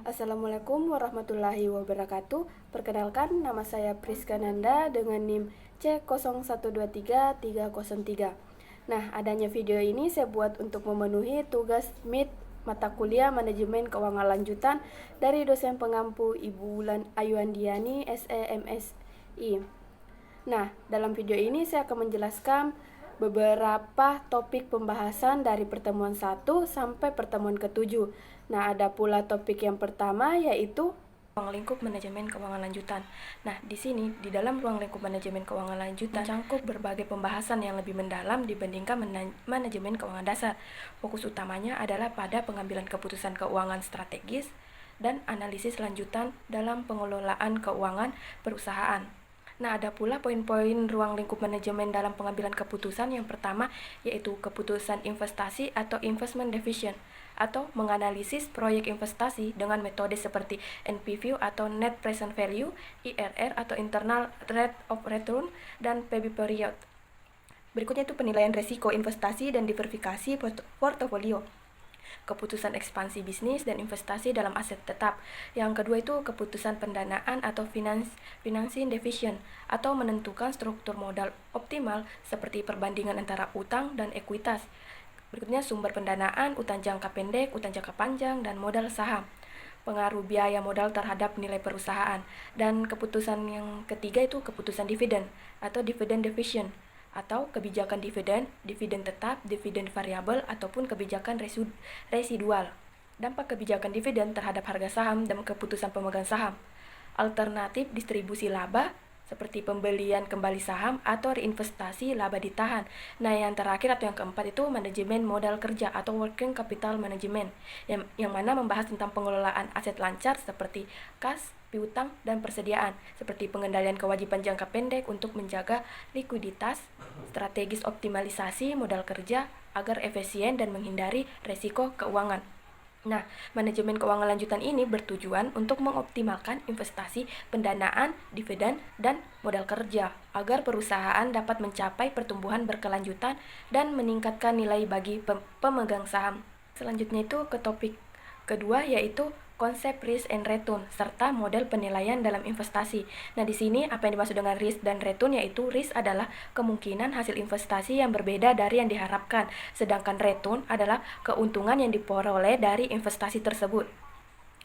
Assalamualaikum warahmatullahi wabarakatuh. Perkenalkan, nama saya Priska Nanda dengan NIM C0123-303. Nah, adanya video ini saya buat untuk memenuhi tugas MIT mata kuliah Manajemen Keuangan Lanjutan dari dosen pengampu Ibu Wulan Ayuandiani SEMSI. Nah, dalam video ini saya akan menjelaskan beberapa topik pembahasan dari pertemuan 1 sampai pertemuan ke-7. Nah, ada pula topik yang pertama yaitu ruang lingkup manajemen keuangan lanjutan. Nah, di sini di dalam ruang lingkup manajemen keuangan lanjutan mencangkup berbagai pembahasan yang lebih mendalam dibandingkan manajemen keuangan dasar. Fokus utamanya adalah pada pengambilan keputusan keuangan strategis dan analisis lanjutan dalam pengelolaan keuangan perusahaan. Nah, ada pula poin-poin ruang lingkup manajemen dalam pengambilan keputusan. Yang pertama yaitu keputusan investasi atau investment decision, atau menganalisis proyek investasi dengan metode seperti NPV atau Net Present Value, IRR atau Internal Rate of Return, dan PB period. Berikutnya itu penilaian risiko investasi dan diversifikasi portofolio. Keputusan ekspansi bisnis dan investasi dalam aset tetap. Yang kedua itu keputusan pendanaan atau financing decision, atau menentukan struktur modal optimal seperti perbandingan antara utang dan ekuitas. Berikutnya sumber pendanaan, utang jangka pendek, utang jangka panjang, dan modal saham. Pengaruh biaya modal terhadap nilai perusahaan. Dan keputusan yang ketiga itu keputusan dividen atau dividend decision, atau kebijakan dividen tetap, dividen variabel, ataupun kebijakan residual. Dampak kebijakan dividen terhadap harga saham dan keputusan pemegang saham. Alternatif distribusi laba seperti pembelian kembali saham atau reinvestasi laba ditahan. Nah, yang terakhir atau yang keempat itu manajemen modal kerja atau working capital management, yang mana membahas tentang pengelolaan aset lancar seperti kas, piutang, dan persediaan, seperti pengendalian kewajiban jangka pendek untuk menjaga likuiditas, strategis optimalisasi modal kerja agar efisien dan menghindari resiko keuangan. Nah, manajemen keuangan lanjutan ini bertujuan untuk mengoptimalkan investasi, pendanaan, dividen, dan modal kerja agar perusahaan dapat mencapai pertumbuhan berkelanjutan dan meningkatkan nilai bagi pemegang saham. Selanjutnya itu ke topik kedua yaitu konsep risk and return serta model penilaian dalam investasi. Nah, di sini apa yang dimaksud dengan risk dan return yaitu risk adalah kemungkinan hasil investasi yang berbeda dari yang diharapkan, sedangkan return adalah keuntungan yang diperoleh dari investasi tersebut.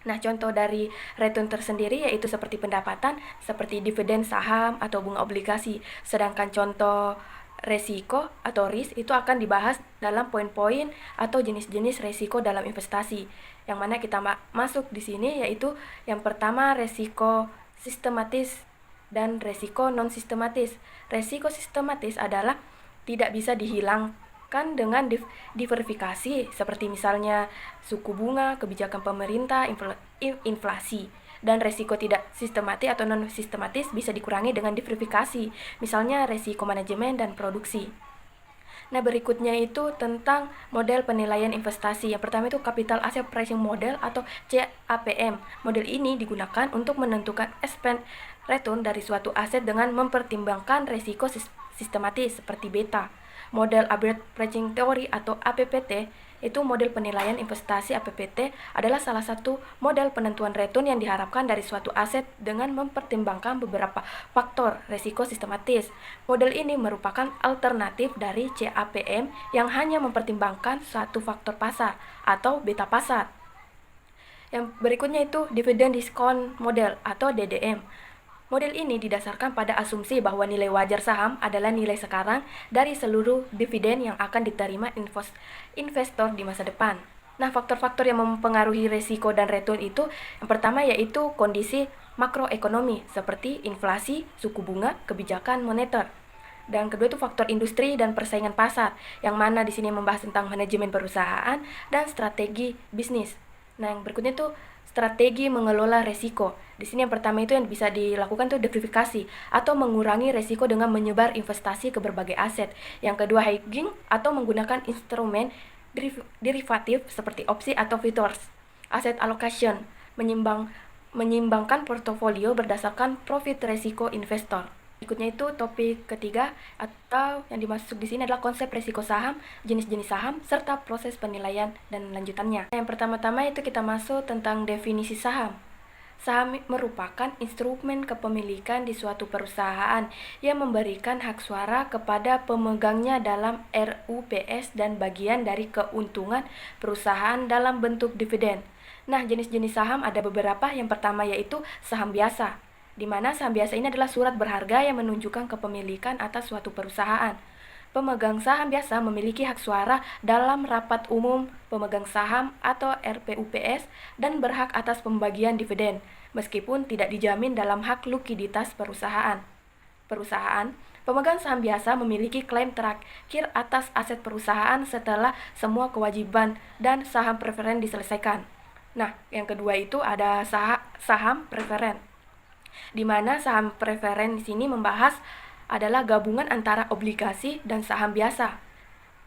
Nah, contoh dari return tersendiri yaitu seperti pendapatan, seperti dividen saham atau bunga obligasi. Sedangkan contoh resiko atau risk itu akan dibahas dalam poin-poin atau jenis-jenis resiko dalam investasi. Yang mana kita masuk di sini yaitu yang pertama resiko sistematis dan resiko non sistematis. Resiko sistematis adalah tidak bisa dihilangkan dengan diversifikasi seperti misalnya suku bunga, kebijakan pemerintah, inflasi. Dan resiko tidak sistematis atau non sistematis bisa dikurangi dengan diversifikasi, misalnya resiko manajemen dan produksi. Nah, berikutnya itu tentang model penilaian investasi. Yang pertama itu Capital Asset Pricing Model atau CAPM. Model ini digunakan untuk menentukan expected return dari suatu aset dengan mempertimbangkan resiko sistematis seperti beta. Model Average Pricing Theory atau APPT itu model penilaian investasi. APPT adalah salah satu model penentuan return yang diharapkan dari suatu aset dengan mempertimbangkan beberapa faktor resiko sistematis. Model ini merupakan alternatif dari CAPM yang hanya mempertimbangkan satu faktor pasar atau beta pasar. Yang berikutnya itu Dividend Discount Model atau DDM. Model ini didasarkan pada asumsi bahwa nilai wajar saham adalah nilai sekarang dari seluruh dividen yang akan diterima investor di masa depan. Nah, faktor-faktor yang mempengaruhi resiko dan return itu yang pertama yaitu kondisi makroekonomi seperti inflasi, suku bunga, kebijakan moneter. Dan kedua itu faktor industri dan persaingan pasar, yang mana di sini membahas tentang manajemen perusahaan dan strategi bisnis. Nah, yang berikutnya itu strategi mengelola resiko. Di sini yang pertama itu yang bisa dilakukan itu diversifikasi atau mengurangi resiko dengan menyebar investasi ke berbagai aset. Yang kedua hedging atau menggunakan instrumen derivatif seperti opsi atau futures. Asset allocation menyimbangkan portofolio berdasarkan profit resiko investor. Berikutnya itu topik ketiga atau yang dimaksud di sini adalah konsep risiko saham, jenis-jenis saham, serta proses penilaian dan lanjutannya. Yang pertama-tama itu kita masuk tentang definisi saham. Saham merupakan instrumen kepemilikan di suatu perusahaan yang memberikan hak suara kepada pemegangnya dalam RUPS dan bagian dari keuntungan perusahaan dalam bentuk dividen. Nah, jenis-jenis saham ada beberapa. Yang pertama yaitu saham biasa, di mana saham biasa ini adalah surat berharga yang menunjukkan kepemilikan atas suatu perusahaan. Pemegang saham biasa memiliki hak suara dalam rapat umum pemegang saham atau RPUPS dan berhak atas pembagian dividen, meskipun tidak dijamin dalam hak likuiditas perusahaan. Pemegang saham biasa memiliki klaim terakhir atas aset perusahaan setelah semua kewajiban dan saham preferen diselesaikan. Nah, yang kedua itu ada saham preferen, di mana saham preferen di sini membahas adalah gabungan antara obligasi dan saham biasa,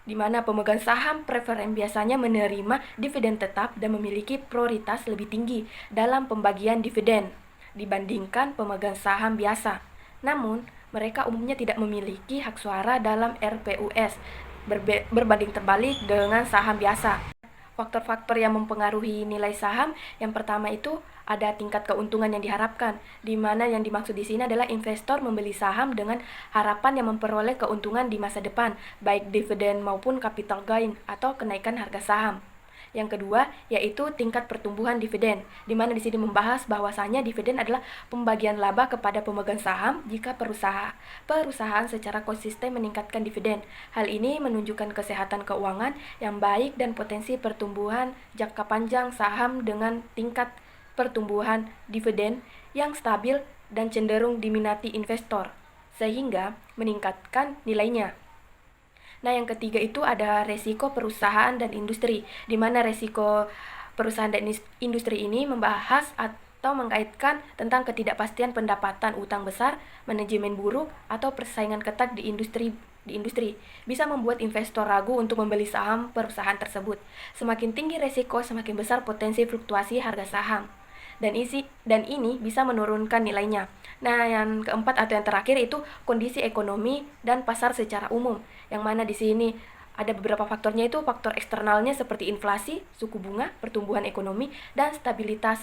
di mana pemegang saham preferen biasanya menerima dividen tetap dan memiliki prioritas lebih tinggi dalam pembagian dividen dibandingkan pemegang saham biasa. Namun, mereka umumnya tidak memiliki hak suara dalam RPUS, berbanding terbalik dengan saham biasa. Faktor-faktor yang mempengaruhi nilai saham, yang pertama itu ada tingkat keuntungan yang diharapkan, di mana yang dimaksud di sini adalah investor membeli saham dengan harapan yang memperoleh keuntungan di masa depan, baik dividen maupun capital gain atau kenaikan harga saham. Yang kedua yaitu tingkat pertumbuhan dividen, di mana di sini membahas bahwasanya dividen adalah pembagian laba kepada pemegang saham jika perusahaan secara konsisten meningkatkan dividen. Hal ini menunjukkan kesehatan keuangan yang baik dan potensi pertumbuhan jangka panjang saham dengan tingkat pertumbuhan dividen yang stabil dan cenderung diminati investor, sehingga meningkatkan nilainya. Nah, yang ketiga itu ada resiko perusahaan dan industri, di mana resiko perusahaan dan industri ini membahas atau mengaitkan tentang ketidakpastian pendapatan, utang besar, manajemen buruk, atau persaingan ketat di industri bisa membuat investor ragu untuk membeli saham perusahaan tersebut. Semakin tinggi resiko, semakin besar potensi fluktuasi harga saham. Dan ini bisa menurunkan nilainya. Nah, yang keempat atau yang terakhir itu kondisi ekonomi dan pasar secara umum, yang mana di sini ada beberapa faktornya, itu faktor eksternalnya seperti inflasi, suku bunga, pertumbuhan ekonomi, dan stabilitas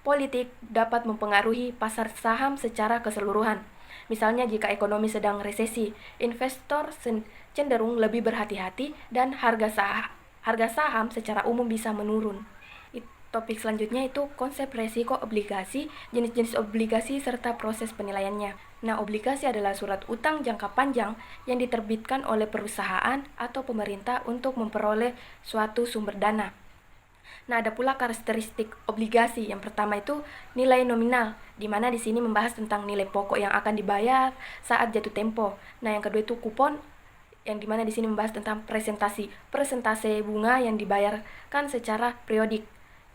politik dapat mempengaruhi pasar saham secara keseluruhan. Misalnya jika ekonomi sedang resesi, investor cenderung lebih berhati-hati dan harga saham secara umum bisa menurun. Topik selanjutnya itu konsep resiko obligasi, jenis-jenis obligasi, serta proses penilaiannya. Nah, obligasi adalah surat utang jangka panjang yang diterbitkan oleh perusahaan atau pemerintah untuk memperoleh suatu sumber dana. Nah, ada pula karakteristik obligasi. Yang pertama itu nilai nominal, di mana di sini membahas tentang nilai pokok yang akan dibayar saat jatuh tempo. Nah, yang kedua itu kupon, yang dimana di sini membahas tentang persentase bunga yang dibayarkan secara periodik.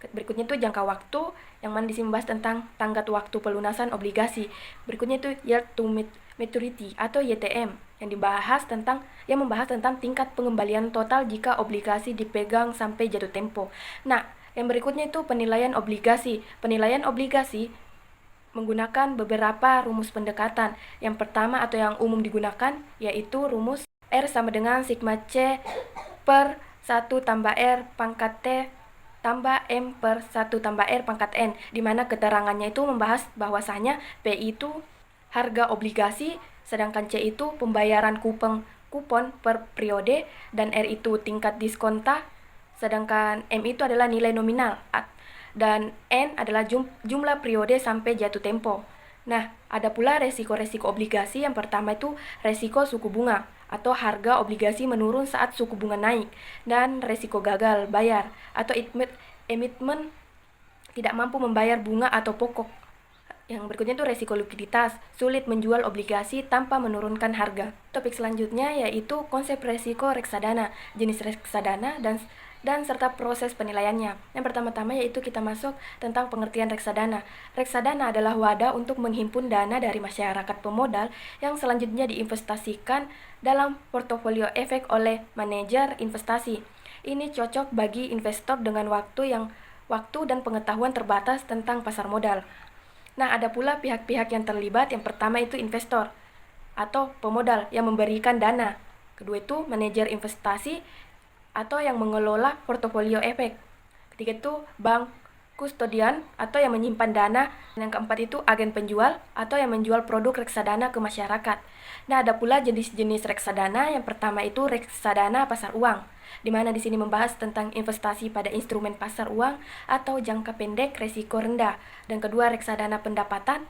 Berikutnya itu jangka waktu, yang mana di sini membahas tentang tenggat waktu pelunasan obligasi. Berikutnya itu yield to maturity atau YTM, yang membahas tentang tingkat pengembalian total jika obligasi dipegang sampai jatuh tempo. Nah, yang berikutnya itu penilaian obligasi. Penilaian obligasi menggunakan beberapa rumus pendekatan. Yang pertama atau yang umum digunakan yaitu rumus R sama dengan sigma C per 1 tambah R pangkat T tambah M per 1 tambah R pangkat N, di mana keterangannya itu membahas bahwasanya P itu harga obligasi, sedangkan C itu pembayaran kupon per periode, dan R itu tingkat diskonta, sedangkan M itu adalah nilai nominal, dan N adalah jumlah periode sampai jatuh tempo. Nah, ada pula resiko-resiko obligasi. Yang pertama itu resiko suku bunga atau harga obligasi menurun saat suku bunga naik, dan resiko gagal bayar atau emitmen tidak mampu membayar bunga atau pokok. Yang berikutnya itu resiko likuiditas, sulit menjual obligasi tanpa menurunkan harga. Topik selanjutnya yaitu konsep resiko reksadana, jenis reksadana dan serta proses penilaiannya. Yang pertama-tama yaitu kita masuk tentang pengertian reksadana. Reksadana adalah wadah untuk menghimpun dana dari masyarakat pemodal yang selanjutnya diinvestasikan dalam portofolio efek oleh manajer investasi. Ini cocok bagi investor dengan waktu dan pengetahuan terbatas tentang pasar modal. Nah, ada pula pihak-pihak yang terlibat. Yang pertama itu investor. atau pemodal yang memberikan dana. Kedua itu manajer investasi atau yang mengelola portofolio efek. Ketiga itu bank kustodian atau yang menyimpan dana. Dan yang keempat itu agen penjual atau yang menjual produk reksadana ke masyarakat. Nah, ada pula jenis-jenis reksadana. Yang pertama itu reksadana pasar uang, di mana di sini membahas tentang investasi pada instrumen pasar uang atau jangka pendek resiko rendah. Dan kedua, reksadana pendapatan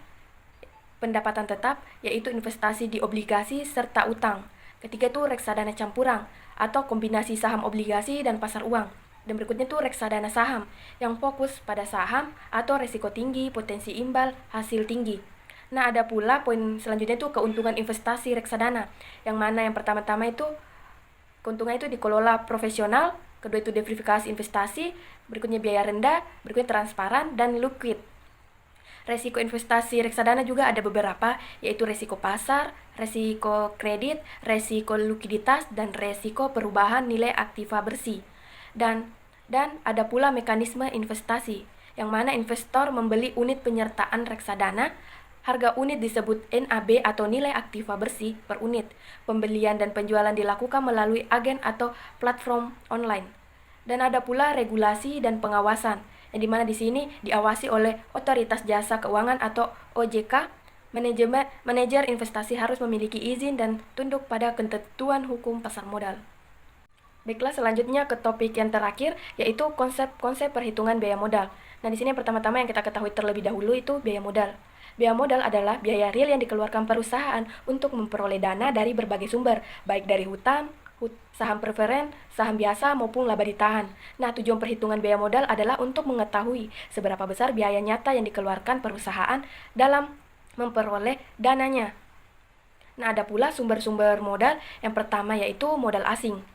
tetap, yaitu investasi di obligasi serta utang. Ketiga itu reksadana campuran atau kombinasi saham obligasi dan pasar uang. Dan berikutnya itu reksadana saham yang fokus pada saham atau resiko tinggi, potensi imbal, hasil tinggi. Nah, ada pula poin selanjutnya itu keuntungan investasi reksadana, yang mana yang pertama-tama itu keuntungan itu dikelola profesional, kedua itu diversifikasi investasi, berikutnya biaya rendah, berikutnya transparan dan liquid. Resiko investasi reksadana juga ada beberapa, yaitu resiko pasar, resiko kredit, resiko likuiditas, dan resiko perubahan nilai aktiva bersih. Dan ada pula mekanisme investasi, yang mana investor membeli unit penyertaan reksadana. Harga unit disebut NAB atau nilai aktiva bersih per unit. Pembelian dan penjualan dilakukan melalui agen atau platform online. Dan ada pula regulasi dan pengawasan, yang dimana di sini diawasi oleh Otoritas Jasa Keuangan atau OJK. Manajer investasi harus memiliki izin dan tunduk pada ketentuan hukum pasar modal. Baiklah, selanjutnya ke topik yang terakhir, yaitu konsep perhitungan biaya modal. Nah, di sini yang pertama-tama yang kita ketahui terlebih dahulu itu biaya modal. Biaya modal adalah biaya real yang dikeluarkan perusahaan untuk memperoleh dana dari berbagai sumber, baik dari hutang, saham preferen, saham biasa, maupun laba ditahan. Nah, tujuan perhitungan biaya modal adalah untuk mengetahui seberapa besar biaya nyata yang dikeluarkan perusahaan dalam memperoleh dananya. Nah, ada pula sumber-sumber modal. Yang pertama yaitu modal asing.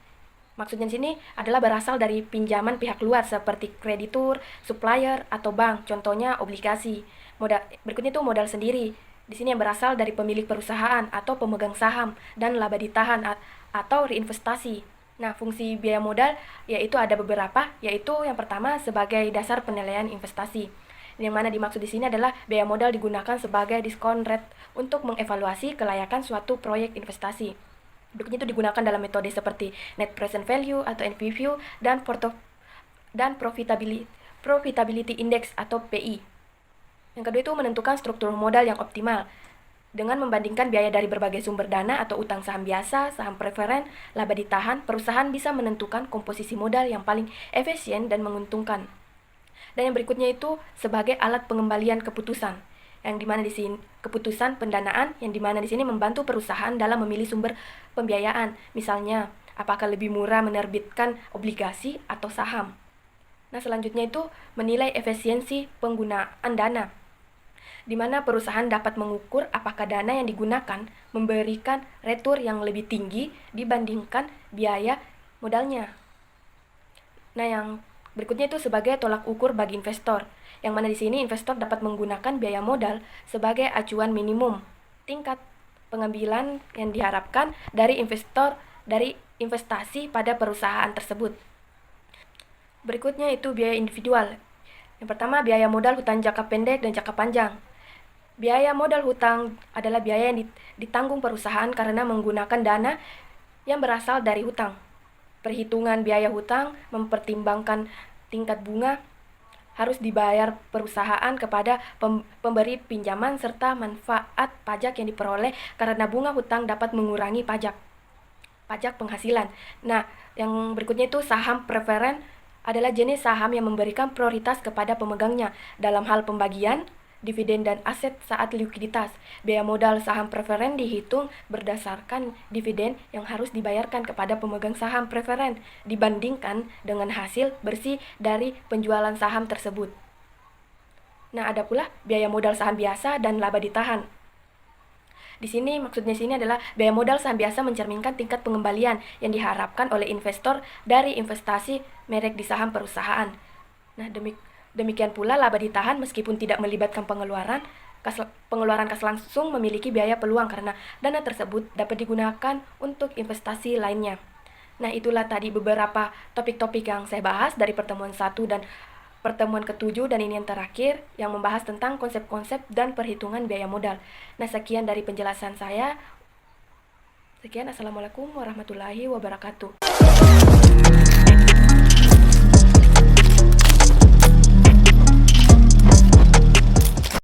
Maksudnya di sini adalah berasal dari pinjaman pihak luar seperti kreditur, supplier, atau bank. Contohnya obligasi. Berikutnya itu modal sendiri. Di sini yang berasal dari pemilik perusahaan atau pemegang saham dan laba ditahan atau reinvestasi. Nah, fungsi biaya modal yaitu ada beberapa, yaitu yang pertama sebagai dasar penilaian investasi. Yang mana dimaksud di sini adalah biaya modal digunakan sebagai discount rate untuk mengevaluasi kelayakan suatu proyek investasi. Berikutnya itu digunakan dalam metode seperti net present value atau NPV dan profitability index atau PI. Yang kedua itu menentukan struktur modal yang optimal. Dengan membandingkan biaya dari berbagai sumber dana atau utang saham biasa, saham preferen, laba ditahan, perusahaan bisa menentukan komposisi modal yang paling efisien dan menguntungkan. Dan yang berikutnya itu sebagai alat pengembalian keputusan, yang dimana di sini keputusan pendanaan, yang dimana di sini membantu perusahaan dalam memilih sumber pembiayaan. Misalnya, apakah lebih murah menerbitkan obligasi atau saham. Nah, selanjutnya itu menilai efisiensi penggunaan dana, di mana perusahaan dapat mengukur apakah dana yang digunakan memberikan retur yang lebih tinggi dibandingkan biaya modalnya. Nah, yang berikutnya itu sebagai tolak ukur bagi investor, yang mana di sini investor dapat menggunakan biaya modal sebagai acuan minimum tingkat pengambilan yang diharapkan dari investor dari investasi pada perusahaan tersebut. Berikutnya itu biaya individual. Yang pertama, biaya modal hutang jangka pendek dan jangka panjang. Biaya modal hutang adalah biaya yang ditanggung perusahaan karena menggunakan dana yang berasal dari hutang. Perhitungan biaya hutang mempertimbangkan tingkat bunga harus dibayar perusahaan kepada pemberi pinjaman serta manfaat pajak yang diperoleh karena bunga hutang dapat mengurangi pajak penghasilan. Nah, yang berikutnya itu saham preferen adalah jenis saham yang memberikan prioritas kepada pemegangnya dalam hal pembagian dividen dan aset saat likuiditas. Biaya modal saham preferen dihitung berdasarkan dividen yang harus dibayarkan kepada pemegang saham preferen dibandingkan dengan hasil bersih dari penjualan saham tersebut. Nah, ada pula biaya modal saham biasa dan laba ditahan. Di sini maksudnya adalah biaya modal saham biasa mencerminkan tingkat pengembalian yang diharapkan oleh investor dari investasi merek di saham perusahaan. Nah, demikian pula laba ditahan meskipun tidak melibatkan pengeluaran kas langsung memiliki biaya peluang karena dana tersebut dapat digunakan untuk investasi lainnya. Nah, itulah tadi beberapa topik-topik yang saya bahas dari pertemuan 1 dan pertemuan ke-7 dan ini yang terakhir yang membahas tentang konsep-konsep dan perhitungan biaya modal. Nah, sekian dari penjelasan saya. Sekian, assalamualaikum warahmatullahi wabarakatuh.